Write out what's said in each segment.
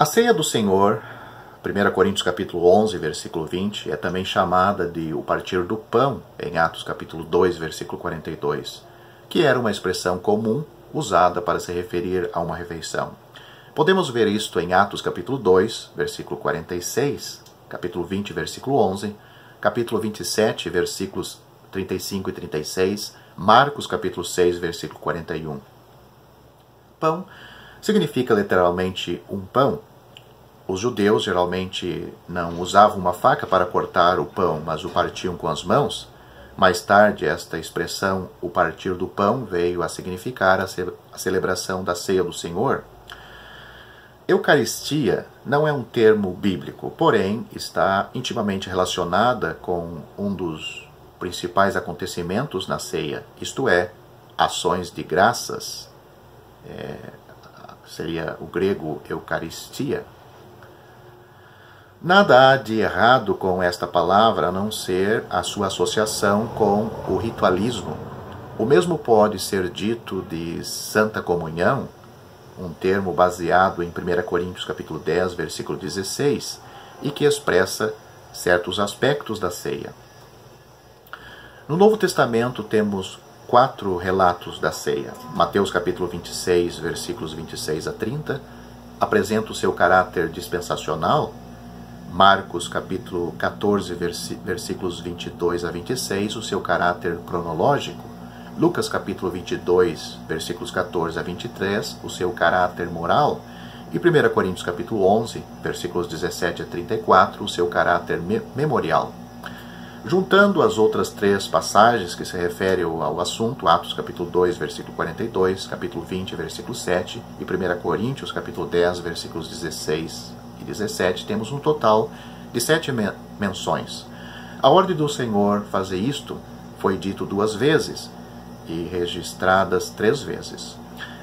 A ceia do Senhor, 1 Coríntios capítulo 11, versículo 20, é também chamada de o partir do pão, em Atos capítulo 2, versículo 42, que era uma expressão comum usada para se referir a uma refeição. Podemos ver isto em Atos capítulo 2, versículo 46, capítulo 20, versículo 11, capítulo 27, versículos 35 e 36, Marcos capítulo 6, versículo 41. Pão significa literalmente um pão. Os judeus geralmente não usavam uma faca para cortar o pão, mas o partiam com as mãos. Mais tarde, esta expressão, o partir do pão, veio a significar a celebração da ceia do Senhor. Eucaristia não é um termo bíblico, porém está intimamente relacionada com um dos principais acontecimentos na ceia, isto é, ações de graças, seria o grego Eucaristia. Nada há de errado com esta palavra a não ser a sua associação com o ritualismo. O mesmo pode ser dito de Santa Comunhão, um termo baseado em 1 Coríntios capítulo 10, versículo 16, e que expressa certos aspectos da ceia. No Novo Testamento temos 4 relatos da ceia. Mateus capítulo 26, versículos 26 a 30, apresenta o seu caráter dispensacional. Marcos capítulo 14, versículos 22 a 26, o seu caráter cronológico. Lucas capítulo 22, versículos 14 a 23, o seu caráter moral. E 1 Coríntios capítulo 11, versículos 17 a 34, o seu caráter memorial. Juntando as outras 3 passagens que se referem ao assunto, Atos capítulo 2, versículo 42, capítulo 20, versículo 7, e 1 Coríntios capítulo 10, versículos 16 e 17, temos um total de 7 menções. A ordem do Senhor fazer isto foi dito 2 vezes e registradas 3 vezes.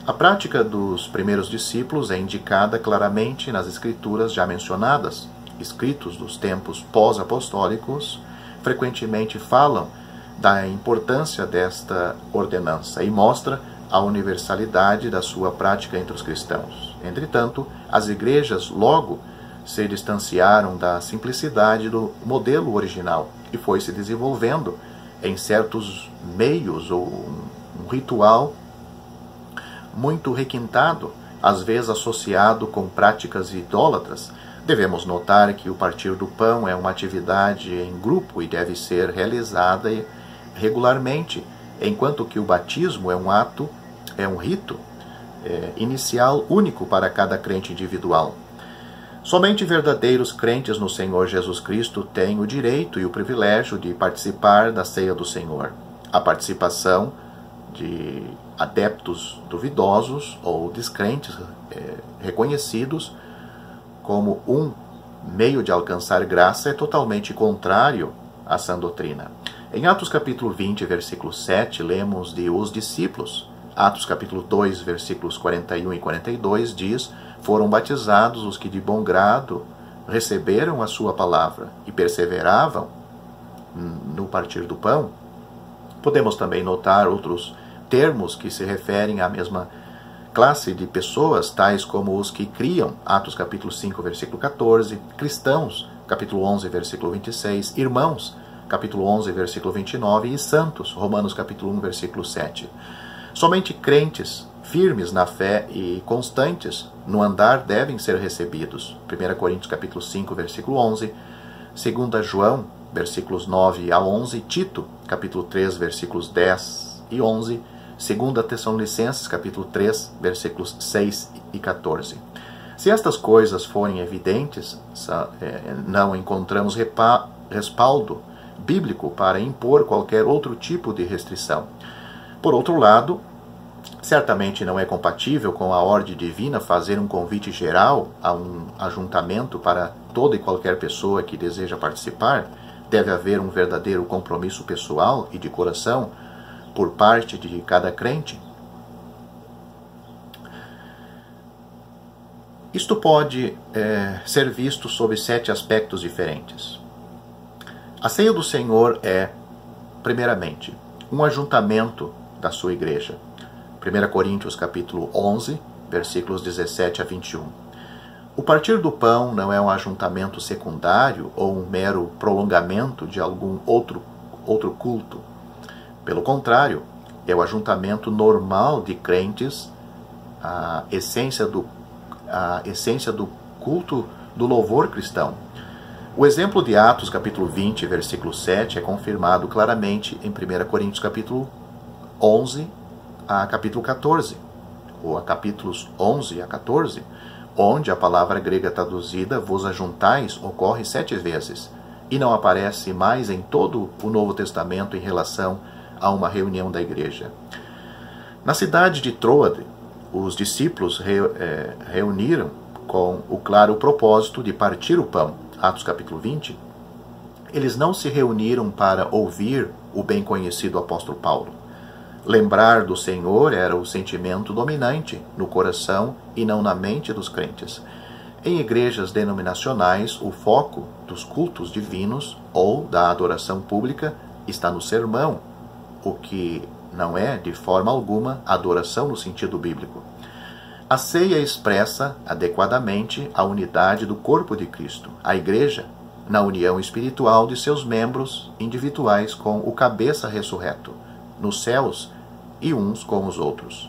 A prática dos primeiros discípulos é indicada claramente nas escrituras já mencionadas. Escritos dos tempos pós-apostólicos frequentemente falam da importância desta ordenança e mostra a universalidade da sua prática entre os cristãos. Entretanto, as igrejas logo se distanciaram da simplicidade do modelo original e foi se desenvolvendo em certos meios ou um ritual muito requintado, às vezes associado com práticas idólatras. Devemos notar que o partir do pão é uma atividade em grupo e deve ser realizada regularmente, enquanto que o batismo é um rito inicial único para cada crente individual. Somente verdadeiros crentes no Senhor Jesus Cristo têm o direito e o privilégio de participar da ceia do Senhor. A participação de adeptos duvidosos ou descrentes reconhecidos como um meio de alcançar graça é totalmente contrário à sã doutrina. Em Atos capítulo 20, versículo 7, lemos de os discípulos. Atos capítulo 2, versículos 41 e 42 diz: foram batizados os que de bom grado receberam a sua palavra e perseveravam no partir do pão. Podemos também notar outros termos que se referem à mesma classe de pessoas, tais como os que criam, Atos capítulo 5, versículo 14, cristãos, capítulo 11, versículo 26, irmãos, capítulo 11, versículo 29, e santos, Romanos capítulo 1, versículo 7. Somente crentes firmes na fé e constantes no andar devem ser recebidos. 1 Coríntios capítulo 5, versículo 11, 2 João, versículos 9 a 11, Tito, capítulo 3, versículos 10 e 11, 2 Tessalonicenses, capítulo 3, versículos 6 e 14. Se estas coisas forem evidentes, não encontramos respaldo bíblico para impor qualquer outro tipo de restrição. Por outro lado, certamente não é compatível com a ordem divina fazer um convite geral a um ajuntamento para toda e qualquer pessoa que deseja participar. Deve haver um verdadeiro compromisso pessoal e de coração por parte de cada crente. Isto pode ser visto sob 7 aspectos diferentes. A ceia do Senhor é, primeiramente, um ajuntamento da sua igreja. 1 Coríntios capítulo 11, versículos 17 a 21. O partir do pão não é um ajuntamento secundário ou um mero prolongamento de algum outro culto. Pelo contrário, é o ajuntamento normal de crentes, a essência do culto do louvor cristão. O exemplo de Atos capítulo 20, versículo 7 é confirmado claramente em 1 Coríntios capítulo 11 a capítulo 14, ou a capítulos 11 a 14, onde a palavra grega traduzida vos ajuntais ocorre 7 vezes e não aparece mais em todo o Novo Testamento em relação a uma reunião da igreja. Na cidade de Troade, os discípulos reuniram com o claro propósito de partir o pão. Atos capítulo 20. Eles não se reuniram para ouvir o bem conhecido apóstolo Paulo. Lembrar do Senhor era o sentimento dominante no coração e não na mente dos crentes. Em igrejas denominacionais, o foco dos cultos divinos ou da adoração pública está no sermão, o que não é, de forma alguma, adoração no sentido bíblico. A ceia expressa adequadamente a unidade do corpo de Cristo, a igreja, na união espiritual de seus membros individuais com o cabeça ressurreto, nos céus e uns com os outros.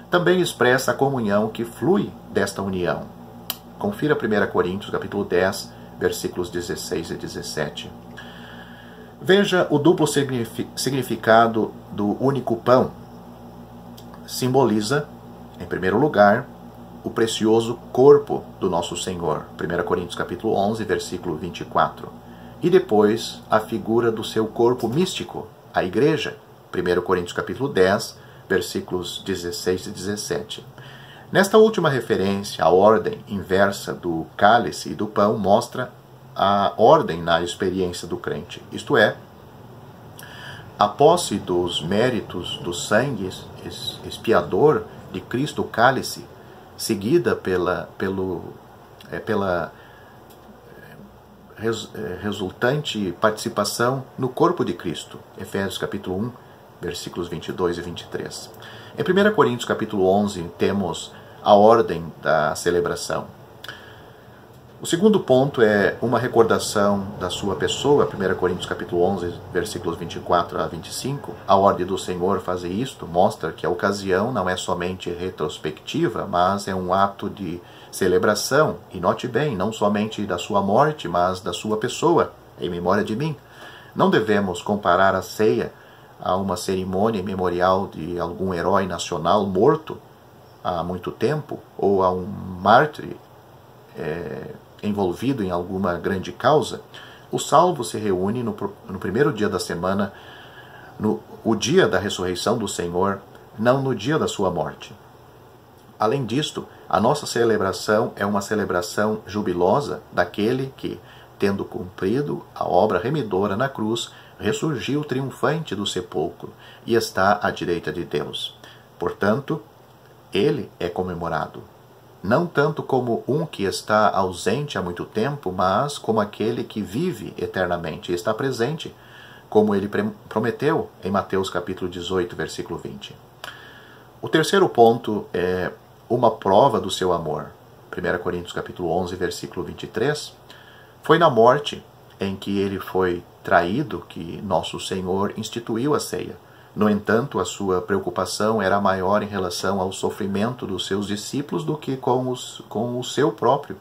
Também expressa a comunhão que flui desta união. Confira 1 Coríntios capítulo 10, versículos 16 e 17. Veja o duplo significado do único pão. Simboliza, em primeiro lugar, o precioso corpo do nosso Senhor, 1 Coríntios capítulo 11, versículo 24. E depois, a figura do seu corpo místico, a igreja, 1 Coríntios capítulo 10, versículos 16 e 17. Nesta última referência, a ordem inversa do cálice e do pão mostra a ordem na experiência do crente, isto é, a posse dos méritos do sangue expiador de Cristo, o cálice, seguida pela resultante participação no corpo de Cristo. Efésios capítulo 1, versículos 22 e 23. Em 1 Coríntios capítulo 11 temos a ordem da celebração. O segundo ponto é uma recordação da sua pessoa, 1 Coríntios capítulo 11, versículos 24 a 25. A ordem do Senhor fazer isto mostra que a ocasião não é somente retrospectiva, mas é um ato de celebração, e note bem, não somente da sua morte, mas da sua pessoa, em memória de mim. Não devemos comparar a ceia a uma cerimônia memorial de algum herói nacional morto há muito tempo, ou a um mártir envolvido em alguma grande causa. O salvo se reúne no primeiro dia da semana, o dia da ressurreição do Senhor, não no dia da sua morte. Além disto, a nossa celebração é uma celebração jubilosa daquele que, tendo cumprido a obra remidora na cruz, ressurgiu triunfante do sepulcro e está à direita de Deus. Portanto, ele é comemorado, não tanto como um que está ausente há muito tempo, mas como aquele que vive eternamente e está presente, como ele prometeu em Mateus capítulo 18, versículo 20. O terceiro ponto é uma prova do seu amor. 1 Coríntios capítulo 11, versículo 23. Foi na morte em que ele foi traído que nosso Senhor instituiu a ceia. No entanto, a sua preocupação era maior em relação ao sofrimento dos seus discípulos do que com o seu próprio.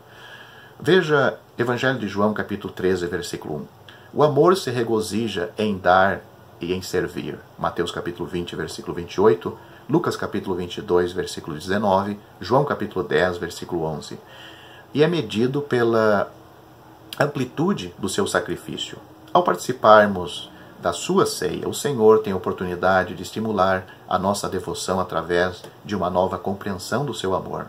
Veja Evangelho de João, capítulo 13, versículo 1. O amor se regozija em dar e em servir. Mateus, capítulo 20, versículo 28. Lucas, capítulo 22, versículo 19. João, capítulo 10, versículo 11. E é medido pela amplitude do seu sacrifício. Ao participarmos da sua ceia, o Senhor tem a oportunidade de estimular a nossa devoção através de uma nova compreensão do seu amor.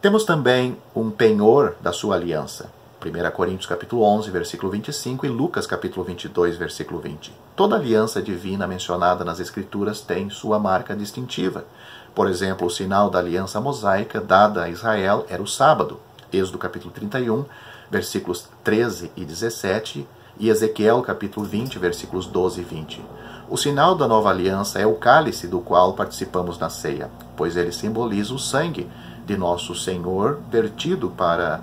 Temos também um penhor da sua aliança. 1 Coríntios capítulo 11, versículo 25 e Lucas capítulo 22, versículo 20. Toda aliança divina mencionada nas Escrituras tem sua marca distintiva. Por exemplo, o sinal da aliança mosaica dada a Israel era o sábado. Êxodo capítulo 31, versículos 13 e 17 e Ezequiel capítulo 20, versículos 12 e 20. O sinal da nova aliança é o cálice do qual participamos na ceia, pois ele simboliza o sangue de nosso Senhor vertido para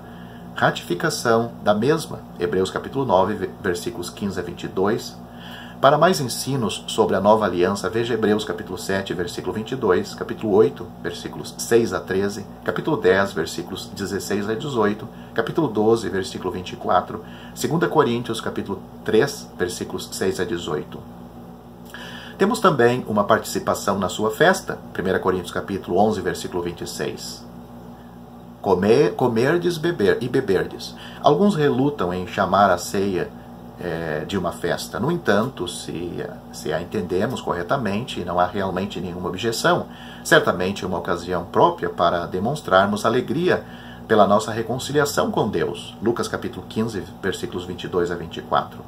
ratificação da mesma. Hebreus capítulo 9, versículos 15 a 22. Para mais ensinos sobre a nova aliança, veja Hebreus capítulo 7, versículo 22, capítulo 8, versículos 6 a 13, capítulo 10, versículos 16 a 18, capítulo 12, versículo 24, 2 Coríntios capítulo 3, versículos 6 a 18. Temos também uma participação na sua festa, 1 Coríntios capítulo 11, versículo 26. Comerdes e beberdes. Alguns relutam em chamar a ceia de uma festa. No entanto, se a entendemos corretamente, não há realmente nenhuma objeção. Certamente uma ocasião própria para demonstrarmos alegria pela nossa reconciliação com Deus. Lucas capítulo 15, versículos 22 a 24.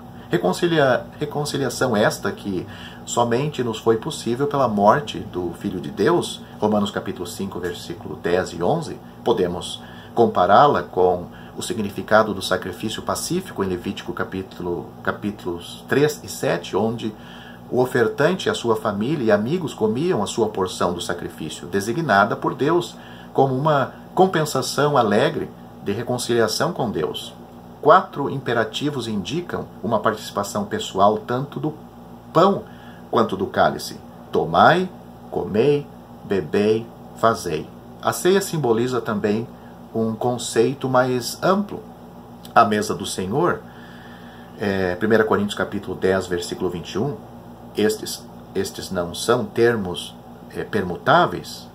Reconciliação esta que somente nos foi possível pela morte do Filho de Deus. Romanos capítulo 5, versículo 10 e 11. Podemos compará-la com o significado do sacrifício pacífico em Levítico capítulos 3 e 7, onde o ofertante e a sua família e amigos comiam a sua porção do sacrifício, designada por Deus como uma compensação alegre de reconciliação com Deus. 4 imperativos indicam uma participação pessoal tanto do pão quanto do cálice. Tomai, comei, bebei, fazei. A ceia simboliza também um conceito mais amplo. A mesa do Senhor, 1 Coríntios capítulo 10, versículo 21, estes não são termos permutáveis,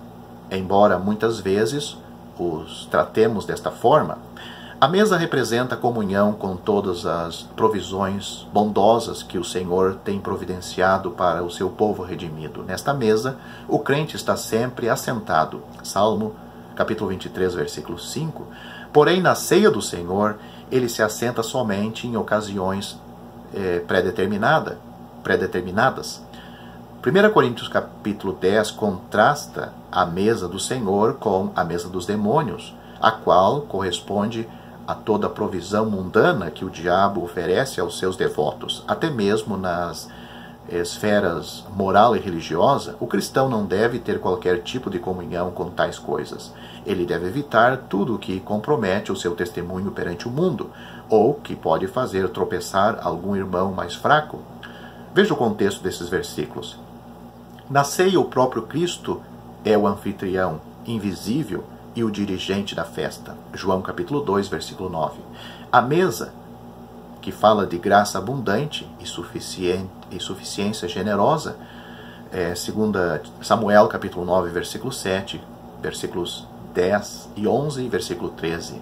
embora muitas vezes os tratemos desta forma. A mesa representa a comunhão com todas as provisões bondosas que o Senhor tem providenciado para o seu povo redimido. Nesta mesa, o crente está sempre assentado. Salmo capítulo 23, versículo 5. Porém, na ceia do Senhor, ele se assenta somente em ocasiões pré-determinadas. 1 Coríntios capítulo 10 contrasta a mesa do Senhor com a mesa dos demônios, a qual corresponde a toda a provisão mundana que o diabo oferece aos seus devotos. Até mesmo nas esferas moral e religiosa, o cristão não deve ter qualquer tipo de comunhão com tais coisas. Ele deve evitar tudo o que compromete o seu testemunho perante o mundo, ou que pode fazer tropeçar algum irmão mais fraco. Veja o contexto desses versículos. Na ceia, o próprio Cristo é o anfitrião invisível e o dirigente da festa. João capítulo 2, versículo 9. A mesa, que fala de graça abundante e suficiência generosa, 2 Samuel capítulo 9, versículo 7, versículos 10 e 11 e versículo 13.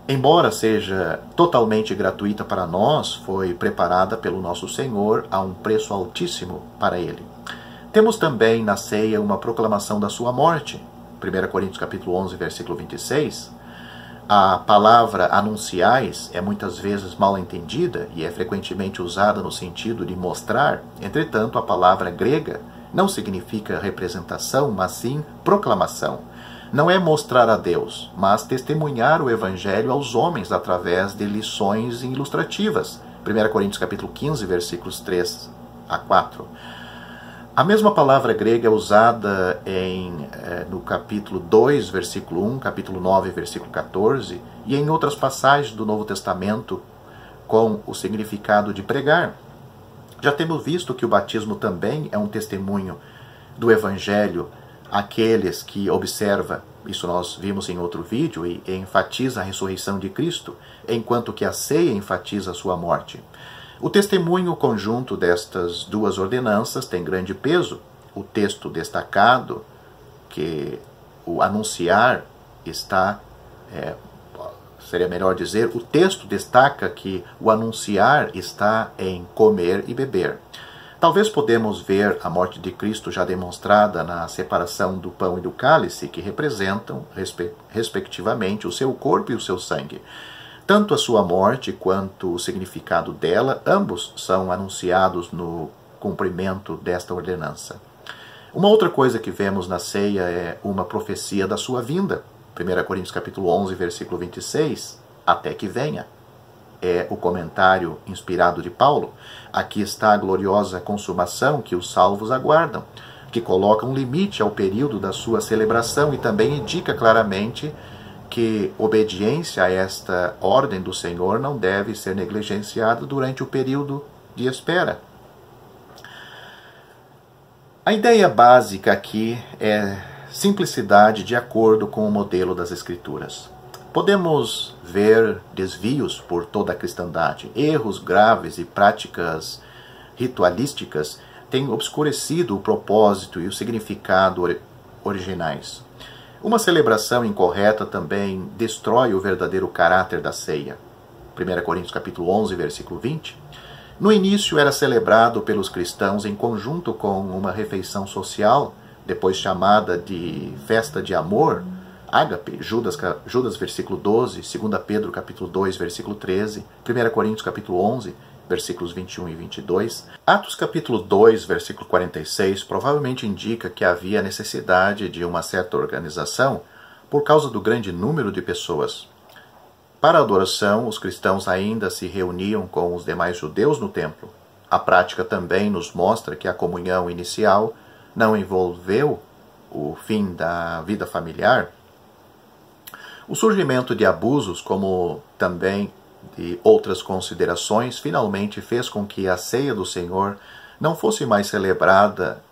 Embora seja totalmente gratuita para nós, foi preparada pelo nosso Senhor a um preço altíssimo para Ele. Temos também na ceia uma proclamação da sua morte. 1 Coríntios capítulo 11, versículo 26. A palavra anunciais é muitas vezes mal entendida e é frequentemente usada no sentido de mostrar. Entretanto, a palavra grega não significa representação, mas sim proclamação. Não é mostrar a Deus, mas testemunhar o Evangelho aos homens através de lições ilustrativas. 1 Coríntios capítulo 15, versículos 3 a 4. A mesma palavra grega é usada no capítulo 2, versículo 1, capítulo 9, versículo 14, e em outras passagens do Novo Testamento com o significado de pregar. Já temos visto que o batismo também é um testemunho do Evangelho àqueles que observam, isso nós vimos em outro vídeo, e enfatiza a ressurreição de Cristo, enquanto que a ceia enfatiza a sua morte. O testemunho conjunto destas duas ordenanças tem grande peso. O texto destacado, que o anunciar está, seria melhor dizer, o texto destaca que o anunciar está em comer e beber. Talvez podemos ver a morte de Cristo já demonstrada na separação do pão e do cálice, que representam, respectivamente, o seu corpo e o seu sangue. Tanto a sua morte quanto o significado dela, ambos são anunciados no cumprimento desta ordenança. Uma outra coisa que vemos na ceia é uma profecia da sua vinda. 1 Coríntios capítulo 11, versículo 26, até que venha. É o comentário inspirado de Paulo. Aqui está a gloriosa consumação que os salvos aguardam. que coloca um limite ao período da sua celebração e também indica claramente que obediência a esta ordem do Senhor não deve ser negligenciada durante o período de espera. A ideia básica aqui é simplicidade de acordo com o modelo das Escrituras. Podemos ver desvios por toda a cristandade, erros graves e práticas ritualísticas têm obscurecido o propósito e o significado originais. Uma celebração incorreta também destrói o verdadeiro caráter da ceia. 1 Coríntios capítulo 11, versículo 20. No início era celebrado pelos cristãos em conjunto com uma refeição social, depois chamada de festa de amor, ágape, Judas versículo 12, 2 Pedro capítulo 2, versículo 13, 1 Coríntios capítulo 11, versículos 21 e 22. Atos capítulo 2, versículo 46, provavelmente indica que havia necessidade de uma certa organização por causa do grande número de pessoas. Para a adoração, os cristãos ainda se reuniam com os demais judeus no templo. A prática também nos mostra que a comunhão inicial não envolveu o fim da vida familiar. O surgimento de abusos, como também de outras considerações, finalmente fez com que a ceia do Senhor não fosse mais celebrada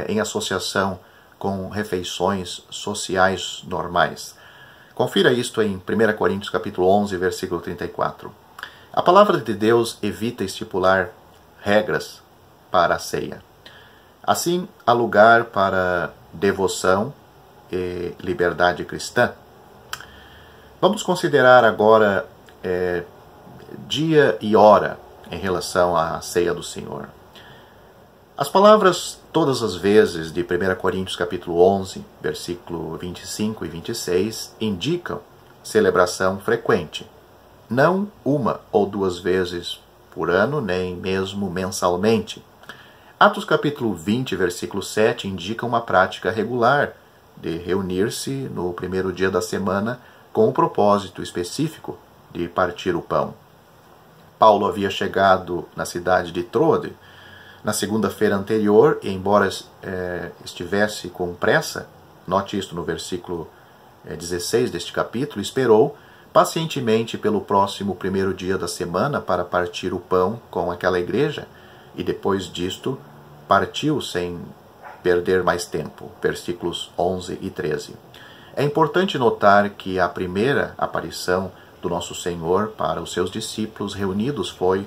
em associação com refeições sociais normais. Confira isto em 1 Coríntios capítulo 11, versículo 34. A palavra de Deus evita estipular regras para a ceia. Assim, há lugar para devoção e liberdade cristã. Vamos considerar agora dia e hora em relação à ceia do Senhor. As palavras todas as vezes de 1 Coríntios capítulo 11, versículo 25 e 26 indicam celebração frequente, não uma ou duas vezes por ano, nem mesmo mensalmente. Atos capítulo 20, versículo 7 indica uma prática regular de reunir-se no primeiro dia da semana com um propósito específico de partir o pão. Paulo havia chegado na cidade de Troade na segunda-feira anterior e, embora estivesse com pressa, note isto no versículo 16 deste capítulo, esperou pacientemente pelo próximo primeiro dia da semana para partir o pão com aquela igreja e depois disto partiu sem perder mais tempo. Versículos 11 e 13. É importante notar que a primeira aparição do nosso Senhor para os seus discípulos reunidos foi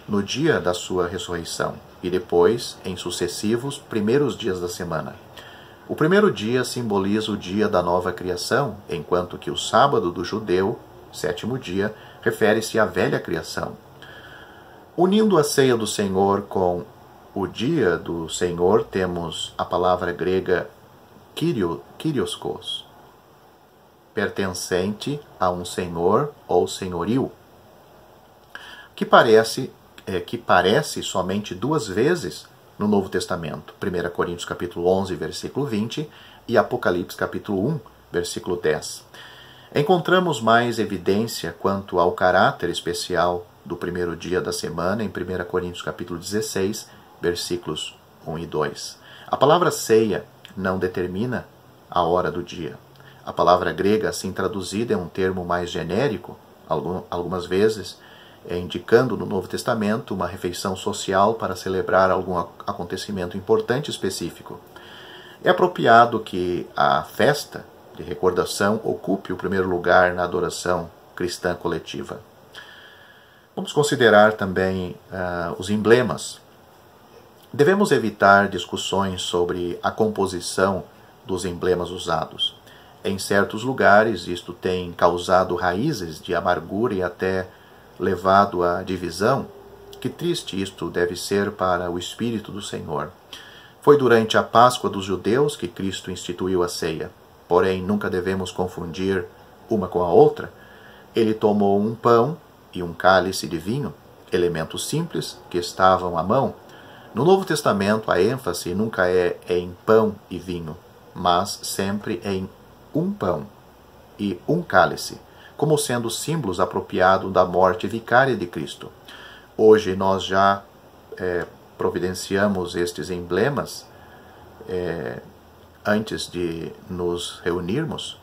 no dia da sua ressurreição e depois em sucessivos primeiros dias da semana. O primeiro dia simboliza o dia da nova criação, enquanto que o sábado do judeu, sétimo dia, refere-se à velha criação. Unindo a ceia do Senhor com o dia do Senhor, temos a palavra grega kyrios, pertencente a um senhor ou senhorio, que parece somente duas vezes no Novo Testamento, 1 Coríntios capítulo 11, versículo 20 e Apocalipse capítulo 1, versículo 10. Encontramos mais evidência quanto ao caráter especial do primeiro dia da semana em 1 Coríntios capítulo 16, versículos 1 e 2. A palavra ceia não determina a hora do dia. A palavra grega assim traduzida é um termo mais genérico, algumas vezes indicando no Novo Testamento uma refeição social para celebrar algum acontecimento importante específico. É apropriado que a festa de recordação ocupe o primeiro lugar na adoração cristã coletiva. Vamos considerar também os emblemas. Devemos evitar discussões sobre a composição dos emblemas usados. Em certos lugares, isto tem causado raízes de amargura e até levado à divisão. Que triste isto deve ser para o Espírito do Senhor. Foi durante a Páscoa dos judeus que Cristo instituiu a ceia. Porém, nunca devemos confundir uma com a outra. Ele tomou um pão e um cálice de vinho, elementos simples que estavam à mão. No Novo Testamento, a ênfase nunca é em pão e vinho, mas sempre em um pão e um cálice, como sendo símbolos apropriados da morte vicária de Cristo. Hoje nós já providenciamos estes emblemas antes de nos reunirmos,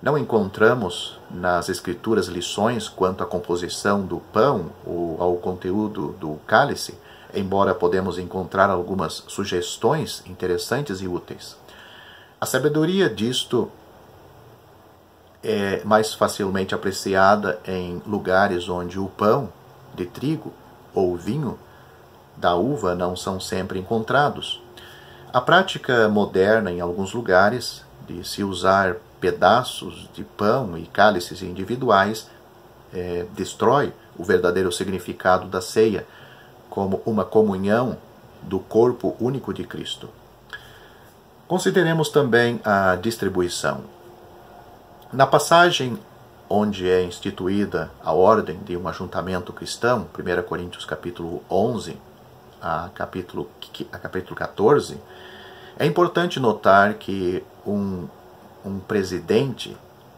não encontramos nas Escrituras lições quanto à composição do pão ou ao conteúdo do cálice, embora podemos encontrar algumas sugestões interessantes e úteis. A sabedoria disto é mais facilmente apreciada em lugares onde o pão de trigo ou o vinho da uva não são sempre encontrados. A prática moderna em alguns lugares de se usar pedaços de pão e cálices individuais destrói o verdadeiro significado da ceia como uma comunhão do corpo único de Cristo. Consideremos também a distribuição. Na passagem onde é instituída a ordem de um ajuntamento cristão, 1 Coríntios capítulo 11 a capítulo 14, é importante notar que um presidente,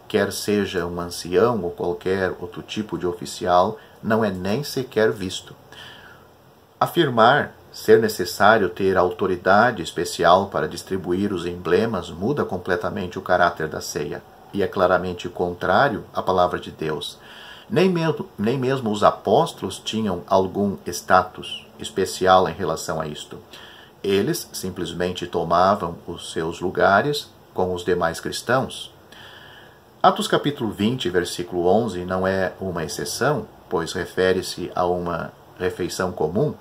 quer seja um ancião ou qualquer outro tipo de oficial, não é nem sequer visto. Afirmar ser necessário ter autoridade especial para distribuir os emblemas muda completamente o caráter da ceia e é claramente contrário à palavra de Deus. Nem mesmo os apóstolos tinham algum status especial em relação a isto. Eles simplesmente tomavam os seus lugares com os demais cristãos. Atos capítulo 20, versículo 11, não é uma exceção, pois refere-se a uma refeição comum.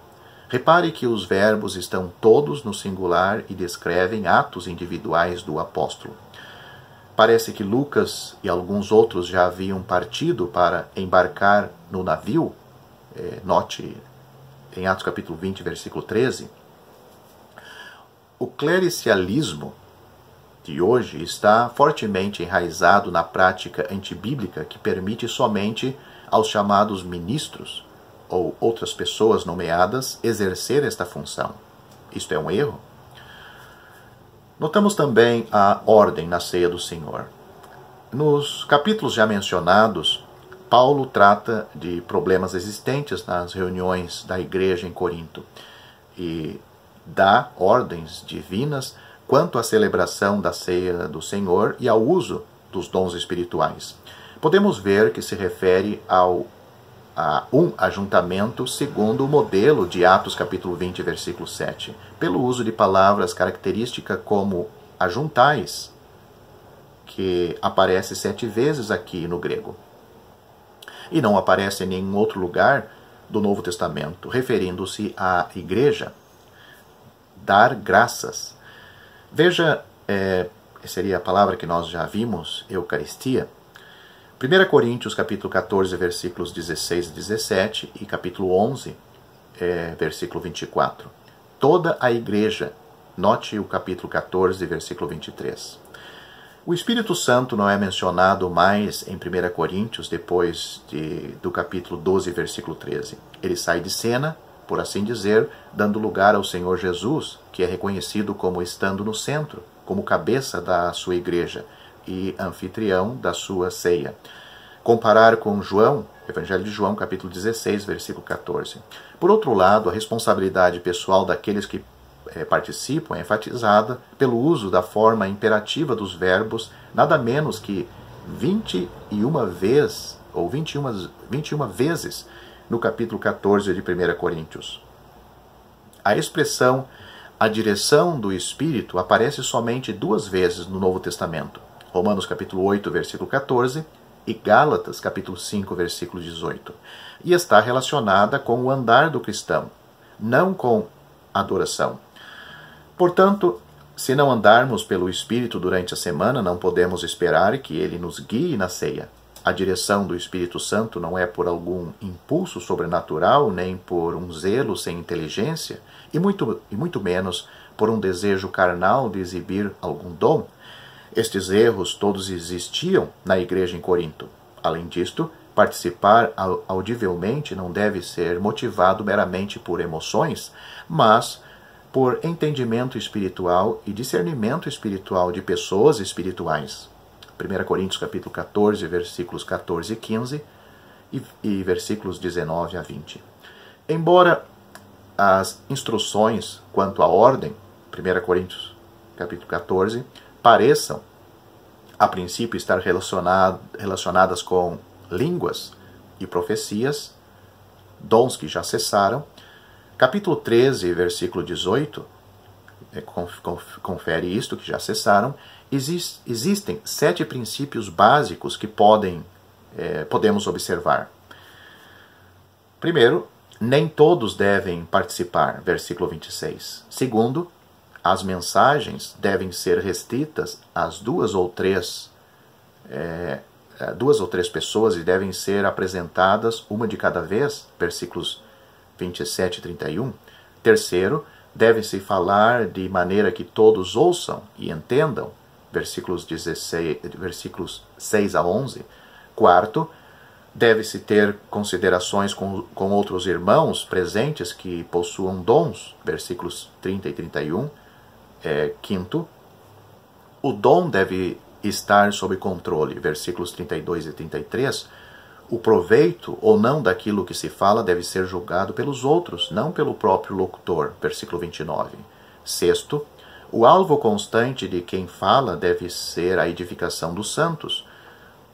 Repare que os verbos estão todos no singular e descrevem atos individuais do apóstolo. Parece que Lucas e alguns outros já haviam partido para embarcar no navio. Note em Atos capítulo 20, versículo 13. O clericialismo de hoje está fortemente enraizado na prática antibíblica que permite somente aos chamados ministros ou outras pessoas nomeadas exercer esta função. Isto é um erro? Notamos também a ordem na ceia do Senhor. Nos capítulos já mencionados, Paulo trata de problemas existentes nas reuniões da igreja em Corinto e dá ordens divinas quanto à celebração da ceia do Senhor e ao uso dos dons espirituais. Podemos ver que se refere a um ajuntamento segundo o modelo de Atos capítulo 20, versículo 7, pelo uso de palavras características como ajuntais, que aparece 7 vezes aqui no grego. E não aparece em nenhum outro lugar do Novo Testamento, referindo-se à igreja. Dar graças. Veja, seria a palavra que nós já vimos, Eucaristia. 1 Coríntios capítulo 14, versículos 16 e 17 e capítulo 11, versículo 24. Toda a igreja, note o capítulo 14, versículo 23. O Espírito Santo não é mencionado mais em 1 Coríntios depois do capítulo 12, versículo 13. Ele sai de cena, por assim dizer, dando lugar ao Senhor Jesus, que é reconhecido como estando no centro, como cabeça da sua igreja e anfitrião da sua ceia. Comparar com João, Evangelho de João, capítulo 16, versículo 14. Por outro lado, a responsabilidade pessoal daqueles que participam é enfatizada pelo uso da forma imperativa dos verbos, nada menos que 21 vezes, ou 21 vezes, no capítulo 14 de 1 Coríntios. A expressão a direção do Espírito aparece somente 2 vezes no Novo Testamento. Romanos capítulo 8, versículo 14 e Gálatas capítulo 5, versículo 18. E está relacionada com o andar do cristão, não com adoração. Portanto, se não andarmos pelo Espírito durante a semana, não podemos esperar que ele nos guie na ceia. A direção do Espírito Santo não é por algum impulso sobrenatural, nem por um zelo sem inteligência, e muito menos por um desejo carnal de exibir algum dom. Estes erros todos existiam na igreja em Corinto. Além disto, participar audivelmente não deve ser motivado meramente por emoções, mas por entendimento espiritual e discernimento espiritual de pessoas espirituais. 1 Coríntios capítulo 14, versículos 14 e 15 e versículos 19 a 20. Embora as instruções quanto à ordem 1 Coríntios capítulo 14, pareçam, a princípio, estar relacionadas com línguas e profecias, dons que já cessaram. Capítulo 13, versículo 18, confere isto, que já cessaram. Existem 7 princípios básicos que podemos observar. Primeiro, nem todos devem participar, versículo 26. Segundo, as mensagens devem ser restritas às 2 ou 3 pessoas e devem ser apresentadas uma de cada vez, versículos 27 e 31. Terceiro, deve-se falar de maneira que todos ouçam e entendam, versículos 6 a 11. Quarto, deve-se ter considerações com outros irmãos presentes que possuam dons, versículos 30 e 31. Quinto, o dom deve estar sob controle, versículos 32 e 33. O proveito ou não daquilo que se fala deve ser julgado pelos outros, não pelo próprio locutor, versículo 29. Sexto, o alvo constante de quem fala deve ser a edificação dos santos,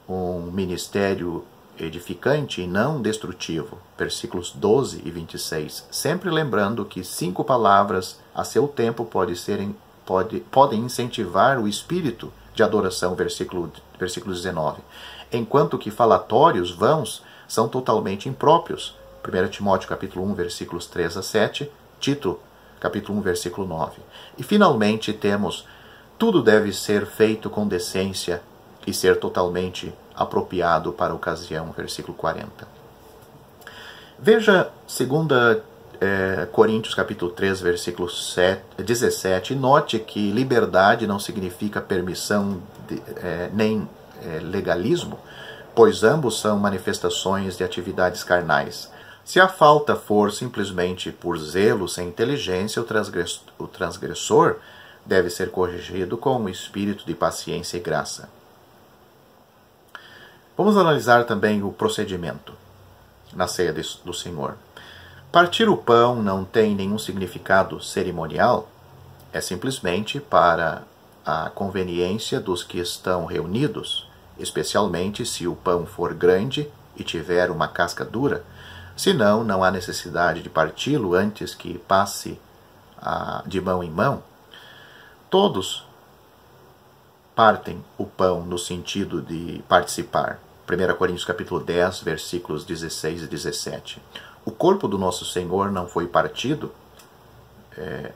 um ministério edificante e não destrutivo, versículos 12 e 26. Sempre lembrando que 5 palavras a seu tempo podem incentivar o espírito de adoração, versículo 19. Enquanto que falatórios vãos são totalmente impróprios, 1 Timóteo capítulo 1, versículos 3 a 7, Tito capítulo 1, versículo 9. E finalmente temos: tudo deve ser feito com decência e ser totalmente apropriado para a ocasião, versículo 40. Veja 2 Coríntios capítulo 3, versículo 17, e note que liberdade não significa permissão nem legalismo, pois ambos são manifestações de atividades carnais. Se a falta for simplesmente por zelo sem inteligência, o transgressor deve ser corrigido com um espírito de paciência e graça. Vamos analisar também o procedimento na ceia do Senhor. Partir o pão não tem nenhum significado cerimonial, é simplesmente para a conveniência dos que estão reunidos, especialmente se o pão for grande e tiver uma casca dura. Senão, não há necessidade de parti-lo antes que passe de mão em mão. Todos partem o pão no sentido de participar. 1 Coríntios capítulo 10, versículos 16 e 17. O corpo do nosso Senhor não foi partido.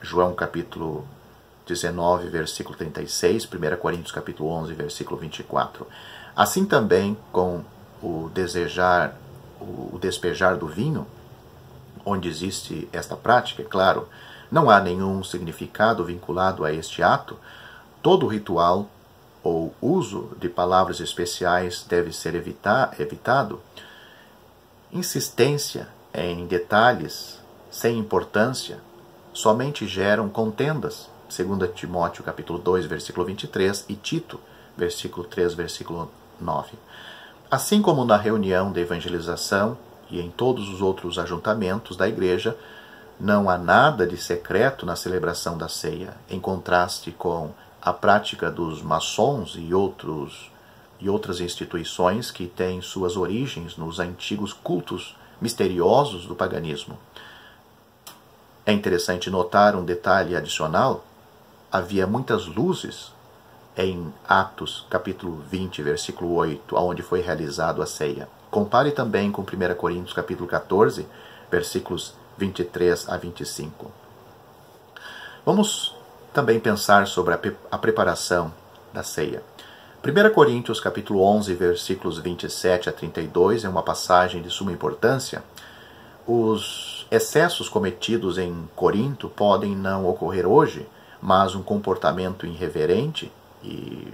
João capítulo 19, versículo 36. 1 Coríntios capítulo 11, versículo 24. Assim também com o despejar do vinho, onde existe esta prática, é claro, não há nenhum significado vinculado a este ato. Todo ritual ou uso de palavras especiais deve ser evitado. Insistência em detalhes sem importância somente geram contendas. 2 Timóteo capítulo 2, versículo 23 e Tito, versículo 3, versículo 9. Assim como na reunião de evangelização e em todos os outros ajuntamentos da igreja, não há nada de secreto na celebração da ceia, em contraste com a prática dos maçons e outras instituições que têm suas origens nos antigos cultos misteriosos do paganismo. É interessante notar um detalhe adicional: havia muitas luzes em Atos capítulo 20, versículo 8, onde foi realizado a ceia. Compare também com 1 Coríntios capítulo 14, versículos 23 a 25. Vamos também pensar sobre a preparação da ceia. 1 Coríntios capítulo 11, versículos 27 a 32 é uma passagem de suma importância. Os excessos cometidos em Corinto podem não ocorrer hoje, mas um comportamento irreverente e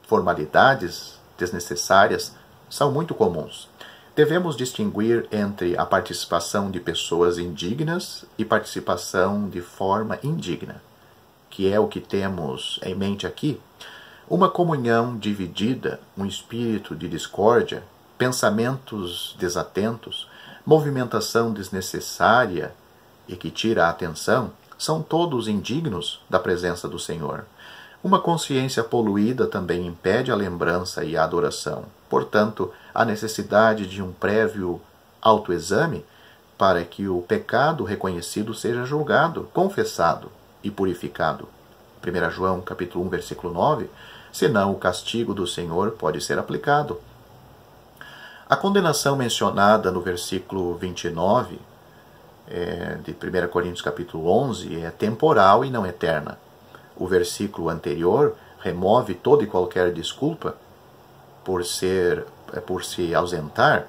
formalidades desnecessárias são muito comuns. Devemos distinguir entre a participação de pessoas indignas e participação de forma indigna, que é o que temos em mente aqui. Uma comunhão dividida, um espírito de discórdia, pensamentos desatentos, movimentação desnecessária e que tira a atenção, são todos indignos da presença do Senhor. Uma consciência poluída também impede a lembrança e a adoração. Portanto, há necessidade de um prévio autoexame para que o pecado reconhecido seja julgado, confessado e purificado. 1 João capítulo 1, versículo 9, senão o castigo do Senhor pode ser aplicado. A condenação mencionada no versículo 29 de 1 Coríntios capítulo 11 é temporal e não eterna. O versículo anterior remove toda e qualquer desculpa por se ausentar.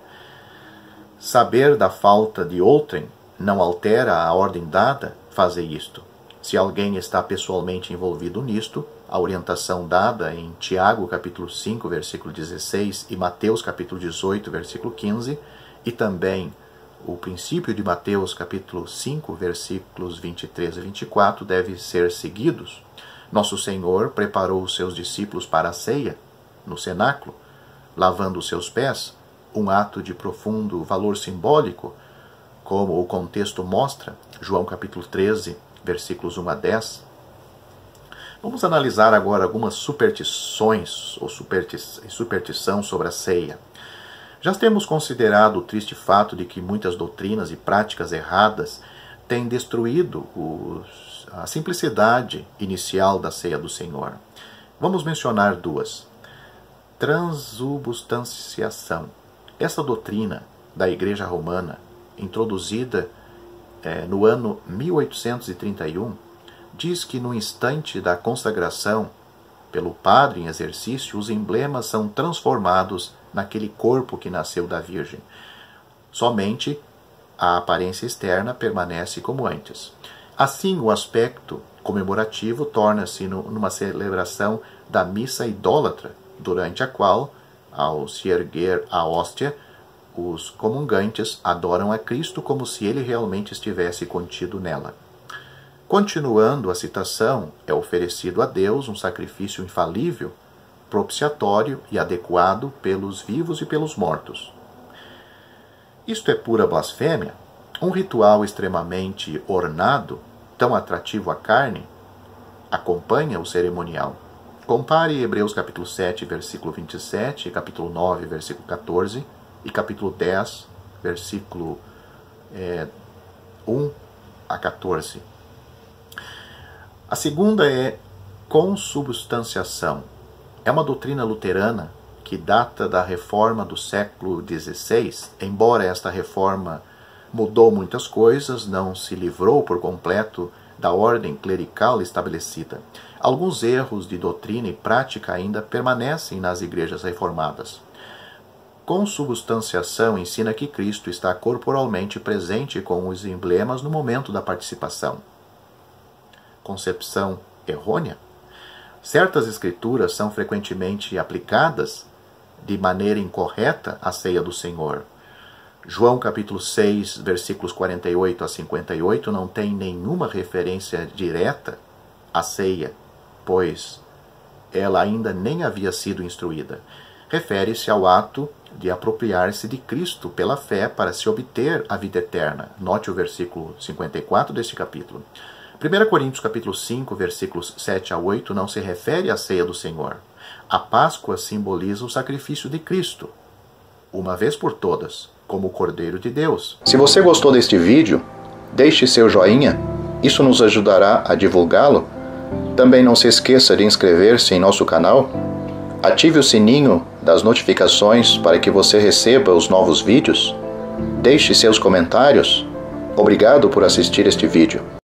Saber da falta de outrem não altera a ordem dada fazer isto. Se alguém está pessoalmente envolvido nisto, a orientação dada em Tiago capítulo 5, versículo 16 e Mateus capítulo 18, versículo 15, e também o princípio de Mateus capítulo 5, versículos 23 e 24 deve ser seguidos. Nosso Senhor preparou os seus discípulos para a ceia, no cenáculo, lavando os seus pés, um ato de profundo valor simbólico, como o contexto mostra, João capítulo 13, versículos 1 a 10. Vamos analisar agora algumas superstições ou superstição sobre a ceia. Já temos considerado o triste fato de que muitas doutrinas e práticas erradas têm destruído a simplicidade inicial da ceia do Senhor. Vamos mencionar duas. Transubstanciação. Essa doutrina da Igreja Romana, introduzida no ano 1831, diz que no instante da consagração pelo padre em exercício, os emblemas são transformados naquele corpo que nasceu da Virgem. Somente a aparência externa permanece como antes. Assim, o aspecto comemorativo torna-se numa celebração da missa idólatra, durante a qual, ao se erguer a hóstia, os comungantes adoram a Cristo como se ele realmente estivesse contido nela. Continuando a citação, é oferecido a Deus um sacrifício infalível, propiciatório e adequado pelos vivos e pelos mortos. Isto é pura blasfêmia? Um ritual extremamente ornado, tão atrativo à carne, acompanha o cerimonial. Compare Hebreus capítulo 7, versículo 27, capítulo 9, versículo 14 e capítulo 10, versículo 1 a 14. A segunda é consubstanciação. É uma doutrina luterana que data da reforma do século XVI. Embora esta reforma mudou muitas coisas, não se livrou por completo da ordem clerical estabelecida. Alguns erros de doutrina e prática ainda permanecem nas igrejas reformadas. Consubstanciação ensina que Cristo está corporalmente presente com os emblemas no momento da participação. Concepção errônea? Certas escrituras são frequentemente aplicadas de maneira incorreta à ceia do Senhor. João capítulo 6, versículos 48 a 58 não tem nenhuma referência direta à ceia, pois ela ainda nem havia sido instruída. Refere-se ao ato de apropriar-se de Cristo pela fé para se obter a vida eterna. Note o versículo 54 deste capítulo. 1 Coríntios capítulo 5, versículos 7 a 8 não se refere à ceia do Senhor. A Páscoa simboliza o sacrifício de Cristo, uma vez por todas, como o Cordeiro de Deus. Se você gostou deste vídeo, deixe seu joinha, isso nos ajudará a divulgá-lo. Também não se esqueça de inscrever-se em nosso canal. Ative o sininho das notificações para que você receba os novos vídeos. Deixe seus comentários. Obrigado por assistir este vídeo.